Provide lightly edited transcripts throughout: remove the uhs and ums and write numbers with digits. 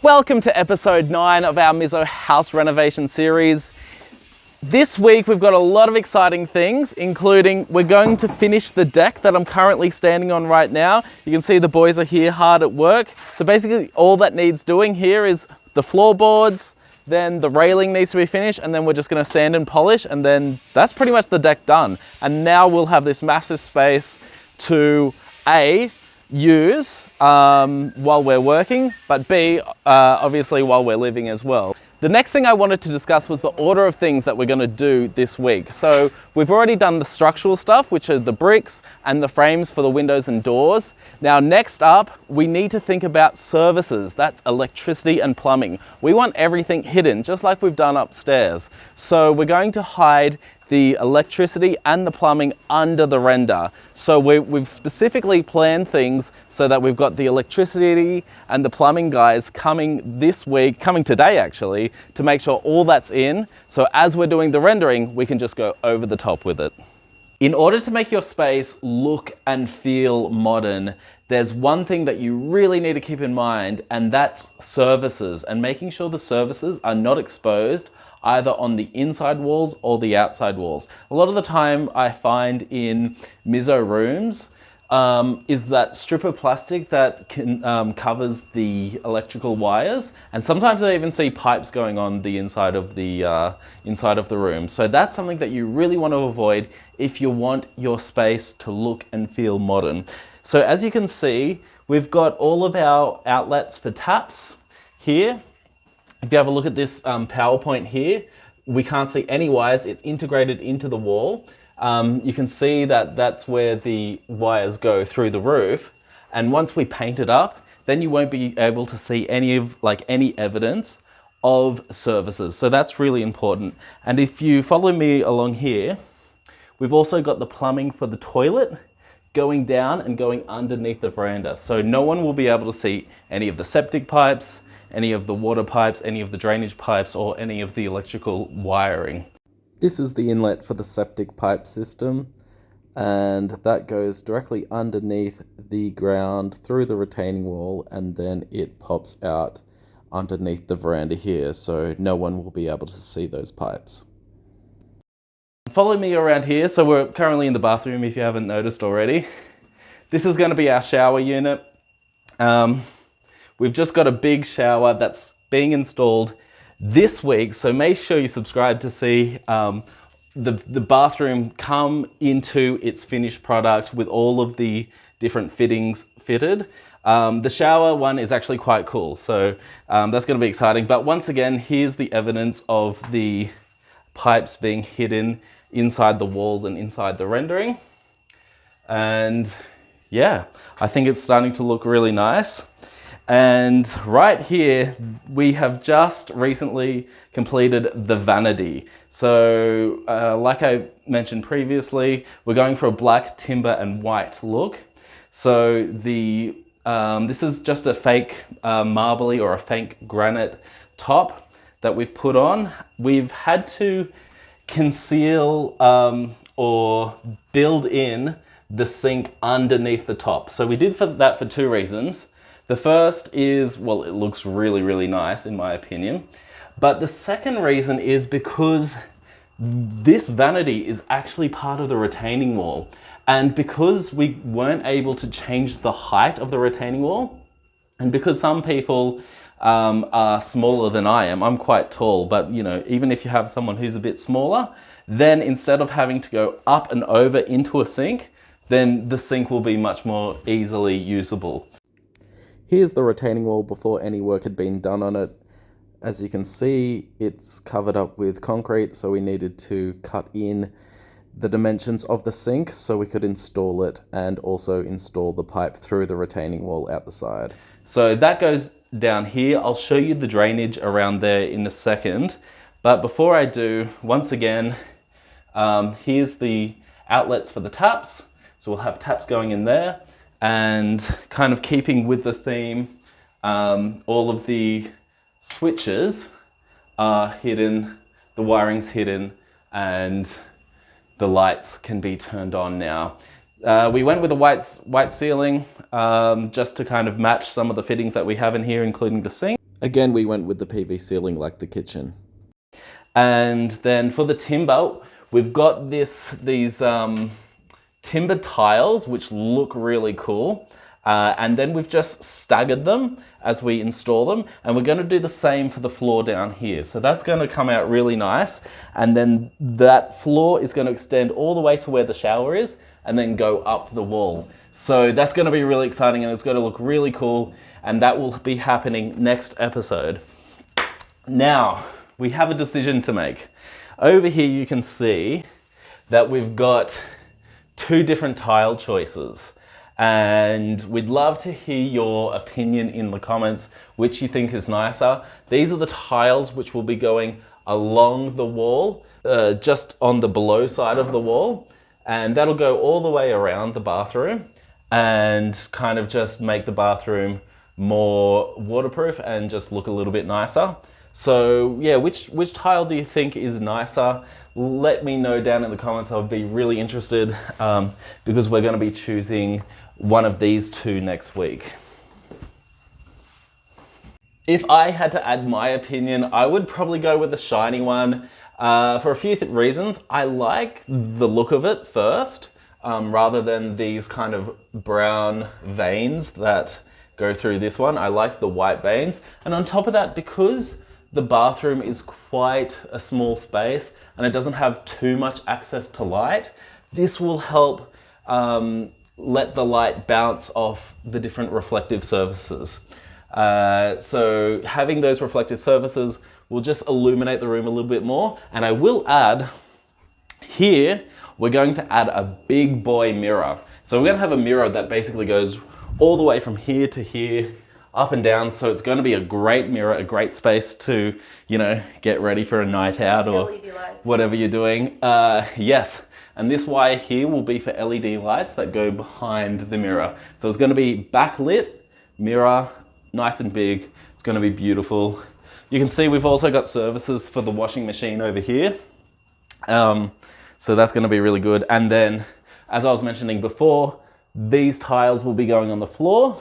Welcome to episode 9 of our Mizo house renovation series. This week we've got a lot of exciting things, including we're going to finish the deck that I'm currently standing on right now. You can see the boys are here hard at work. So basically all that needs doing here is the floorboards, then the railing needs to be finished, and then we're just going to sand and polish, and then that's pretty much the deck done. And now we'll have this massive space to use while we're working, but B, obviously while we're living as well. The next thing I wanted to discuss was the order of things that we're going to do this week. So we've already done the structural stuff, which are the bricks and the frames for the windows and doors. Now next up, we need to think about services. That's electricity and plumbing. We want everything hidden, just like we've done upstairs. So we're going to hide the electricity and the plumbing under the render. So we've specifically planned things so that we've got the electricity and the plumbing guys coming this week, coming today actually, to make sure all that's in. So as we're doing the rendering, we can just go over the top with it. In order to make your space look and feel modern, there's one thing that you really need to keep in mind, and that's services, and making sure the services are not exposed either on the inside walls or the outside walls. A lot of the time I find in Mizo rooms is that strip of plastic that covers the electrical wires, and sometimes I even see pipes going on the inside of the room. So that's something that you really want to avoid if you want your space to look and feel modern. So as you can see, we've got all of our outlets for taps here. If you have a look at this PowerPoint here, we can't see any wires. It's integrated into the wall. You can see that that's where the wires go through the roof. And once we paint it up, then you won't be able to see any evidence of services. So that's really important. And if you follow me along here, we've also got the plumbing for the toilet going down and going underneath the veranda. So no one will be able to see any of the septic pipes, any of the water pipes, any of the drainage pipes, or any of the electrical wiring. This is the inlet for the septic pipe system, and that goes directly underneath the ground through the retaining wall, and then it pops out underneath the veranda here, so no one will be able to see those pipes. Follow me around here. So we're currently in the bathroom, if you haven't noticed already. This is going to be our shower unit. We've just got a big shower that's being installed this week, so make sure you subscribe to see the bathroom come into its finished product with all of the different fittings fitted. The shower one is actually quite cool, so that's going to be exciting. But once again, here's the evidence of the pipes being hidden inside the walls and inside the rendering. And yeah, I think it's starting to look really nice. And right here, we have just recently completed the vanity. So like I mentioned previously, we're going for a black timber and white look. So this is just a fake marbly or a fake granite top that we've put on. We've had to conceal or build in the sink underneath the top. So we did that for two reasons. The first is, well, it looks really, really nice in my opinion. But the second reason is because this vanity is actually part of the retaining wall. And because we weren't able to change the height of the retaining wall, and because some people are smaller than I am, I'm quite tall, but you know, even if you have someone who's a bit smaller, then instead of having to go up and over into a sink, then the sink will be much more easily usable. Here's the retaining wall before any work had been done on it. As you can see, it's covered up with concrete, so we needed to cut in the dimensions of the sink so we could install it and also install the pipe through the retaining wall out the side. So that goes down here. I'll show you the drainage around there in a second. But before I do, once again, here's the outlets for the taps. So we'll have taps going in there. And kind of keeping with the theme, all of the switches are hidden, the wiring's hidden, and the lights can be turned on now. We went with a white ceiling just to kind of match some of the fittings that we have in here, including the sink. Again, we went with the PV ceiling like the kitchen. And then for the timber, we've got these timber tiles, which look really cool. And then we've just staggered them as we install them. And we're going to do the same for the floor down here. So that's going to come out really nice. And then that floor is going to extend all the way to where the shower is and then go up the wall. So that's going to be really exciting and it's going to look really cool. And that will be happening next episode. Now, we have a decision to make. Over here you can see that we've got 2 different tile choices. And we'd love to hear your opinion in the comments, which you think is nicer. These are the tiles which will be going along the wall, just on the below side of the wall. And that'll go all the way around the bathroom and kind of just make the bathroom more waterproof and just look a little bit nicer. So yeah, which tile do you think is nicer? Let me know down in the comments. I'll be really interested because we're going to be choosing one of these 2 next week. If I had to add my opinion, I would probably go with the shiny one for a few reasons. I like the look of it first, rather than these kind of brown veins that go through this one. I like the white veins. And on top of that, because the bathroom is quite a small space and it doesn't have too much access to light, this will help let the light bounce off the different reflective surfaces. So having those reflective surfaces will just illuminate the room a little bit more. And I will add, here, we're going to add a big boy mirror. So we're going to have a mirror that basically goes all the way from here to here, up and down. So it's going to be a great mirror, a great space to, you know, get ready for a night out or whatever you're doing. Yes. And this wire here will be for LED lights that go behind the mirror. So it's going to be backlit mirror, nice and big. It's going to be beautiful. You can see we've also got services for the washing machine over here. So that's going to be really good. And then, as I was mentioning before, these tiles will be going on the floor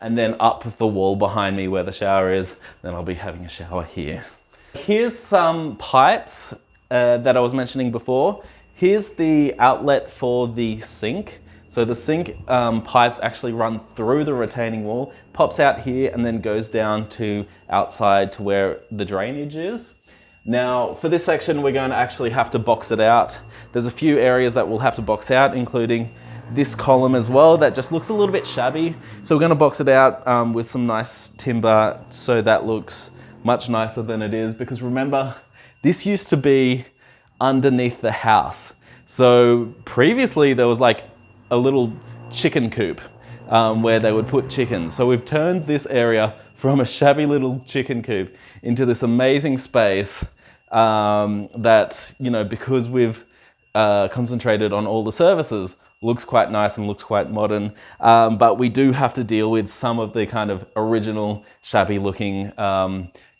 and then up the wall behind me where the shower is. Then I'll be having a shower here. Here's some pipes that I was mentioning before. Here's the outlet for the sink. So the sink pipes actually run through the retaining wall, pops out here and then goes down to outside to where the drainage is. Now for this section, we're going to actually have to box it out. There's a few areas that we'll have to box out, including this column as well that just looks a little bit shabby. So we're going to box it out with some nice timber so that looks much nicer than it is, because remember, this used to be underneath the house. So previously there was like a little chicken coop where they would put chickens. So we've turned this area from a shabby little chicken coop into this amazing space that, you know, because we've concentrated on all the services, looks quite nice and looks quite modern. But we do have to deal with some of the kind of original shabby looking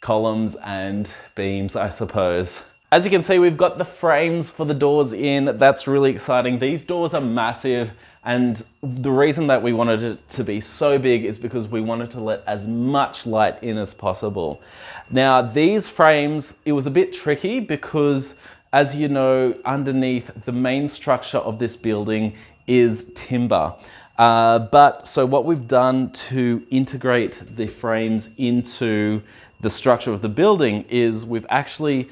columns and beams, I suppose. As you can see, we've got the frames for the doors in. That's really exciting. These doors are massive, and the reason that we wanted it to be so big is because we wanted to let as much light in as possible. Now, these frames, it was a bit tricky because, as you know, underneath the main structure of this building is timber. So what we've done to integrate the frames into the structure of the building is we've actually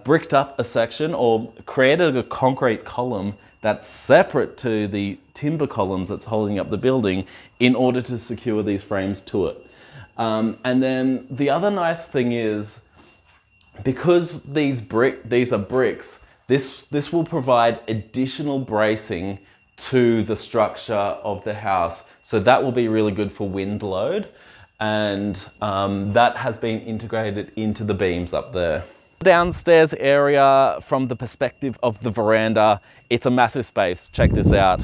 bricked up a section or created a concrete column that's separate to the timber columns that's holding up the building in order to secure these frames to it. And then the other nice thing is, because these are bricks, this will provide additional bracing to the structure of the house. So that will be really good for wind load. And that has been integrated into the beams up there. Downstairs area, from the perspective of the veranda, it's a massive space. Check this out.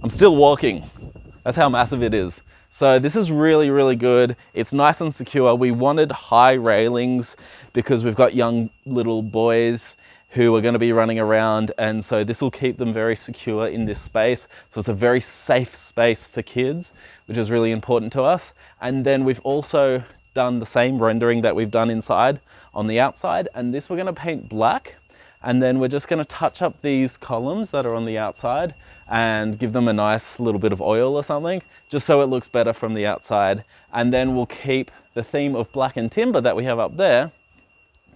I'm still walking. That's how massive it is. So this is really, really good. It's nice and secure. We wanted high railings because we've got young little boys who are going to be running around, and so this will keep them very secure in this space. So it's a very safe space for kids, which is really important to us. And then we've also done the same rendering that we've done inside on the outside, and this we're going to paint black, and then we're just going to touch up these columns that are on the outside and give them a nice little bit of oil or something, just so it looks better from the outside. And then we'll keep the theme of black and timber that we have up there.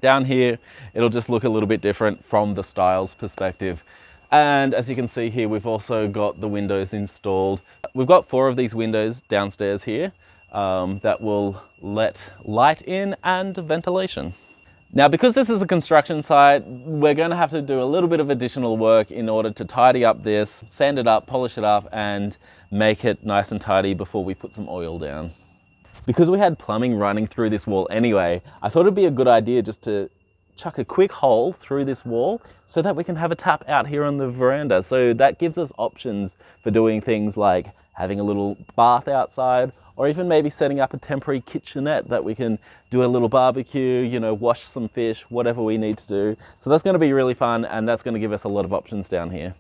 Down here, it'll just look a little bit different from the styles perspective. And as you can see here, we've also got the windows installed. We've got 4 of these windows downstairs here that will let light in and ventilation. Now, because this is a construction site, we're going to have to do a little bit of additional work in order to tidy up this, sand it up, polish it up, and make it nice and tidy before we put some oil down. Because we had plumbing running through this wall anyway, I thought it'd be a good idea just to chuck a quick hole through this wall so that we can have a tap out here on the veranda. So that gives us options for doing things like having a little bath outside, or even maybe setting up a temporary kitchenette that we can do a little barbecue, you know, wash some fish, whatever we need to do. So that's going to be really fun, and that's going to give us a lot of options down here.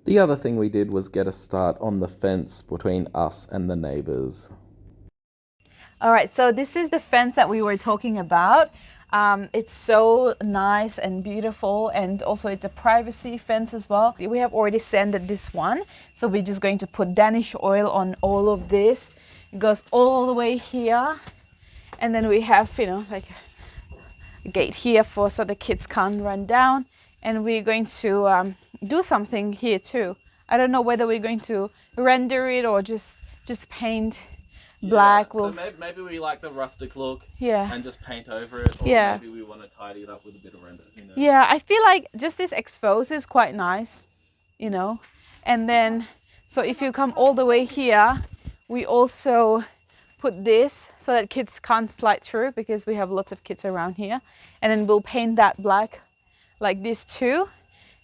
The other thing we did was get a start on the fence between us and the neighbors. All right, so this is the fence that we were talking about. It's so nice and beautiful, and also it's a privacy fence as well. We have already sanded this one, so we're just going to put Danish oil on all of this. It goes all the way here, and then we have, you know, like a gate here for so the kids can't run down. And we're going to do something here too. I don't know whether we're going to render it or just paint black. So maybe we like the rustic look, yeah, and just paint over it, or yeah, maybe we want to tidy it up with a bit of render. You know? Yeah, I feel like just this exposed is quite nice, you know. And then, so if you come all the way here, we also put this so that kids can't slide through, because we have lots of kids around here. And then we'll paint that black like this too.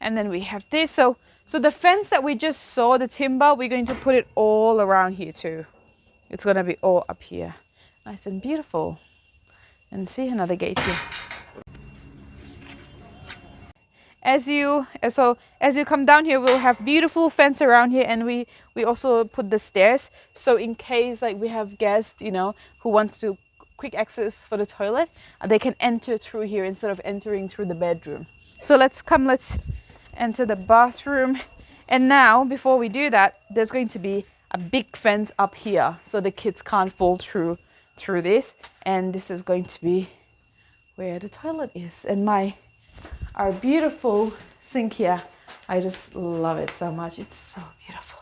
And then we have this. So the fence that we just saw, the timber, we're going to put it all around here too. It's going to be all up here. Nice and beautiful. And see, another gate here. As you come down here, we'll have beautiful fence around here, and we also put the stairs. So in case like we have guests, you know, who wants to quick access for the toilet, they can enter through here instead of entering through the bedroom. So let's enter the bathroom. And now, before we do that, there's going to be a big fence up here, so the kids can't fall through this. And this is going to be where the toilet is, and our beautiful sink here. I just love it so much. It's so beautiful.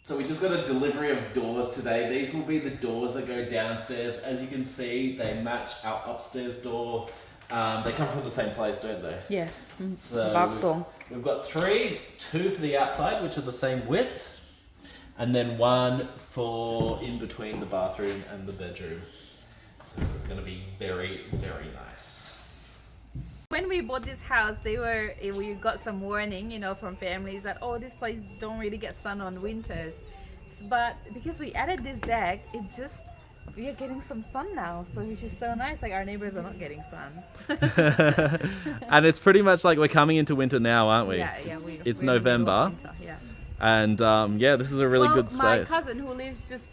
So we just got a delivery of doors today. These will be the doors that go downstairs. As you can see, they match our upstairs door. They come from the same place, don't they? Yes. So we've got 3, 2 for the outside, which are the same width, and then 1 for in between the bathroom and the bedroom. So it's going to be very, very nice. When we bought this house, we got some warning, you know, from families that, oh, this place don't really get sun on winters. But because we added this deck, we are getting some sun now, so which is so nice. Like, our neighbors are not getting sun. And it's pretty much like we're coming into winter now, aren't we? Yeah, it's November. Winter, yeah. And this is a really good space. My cousin who lives just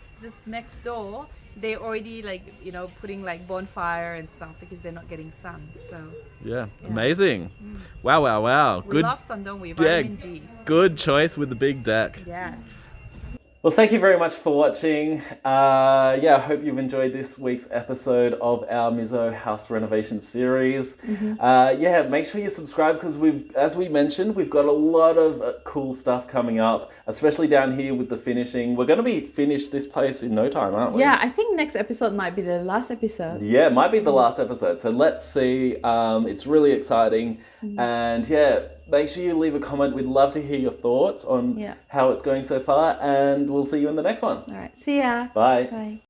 next door, they already putting like bonfire and stuff because they're not getting sun. So yeah. Amazing. Wow. We love sun, don't we? Vitamin D. Good choice with the big deck. Yeah. Well, thank you very much for watching. I hope you've enjoyed this week's episode of our Mizo house renovation series. Make sure you subscribe, because as we mentioned, we've got a lot of cool stuff coming up, especially down here with the finishing. We're going to be finished this place in no time, aren't we? Yeah, I think next episode might be the last episode. Yeah, it might be the last episode. So let's see. It's really exciting. And make sure you leave a comment. We'd love to hear your thoughts on how it's going so far, and we'll see you in the next one. All right. See ya. Bye. Bye.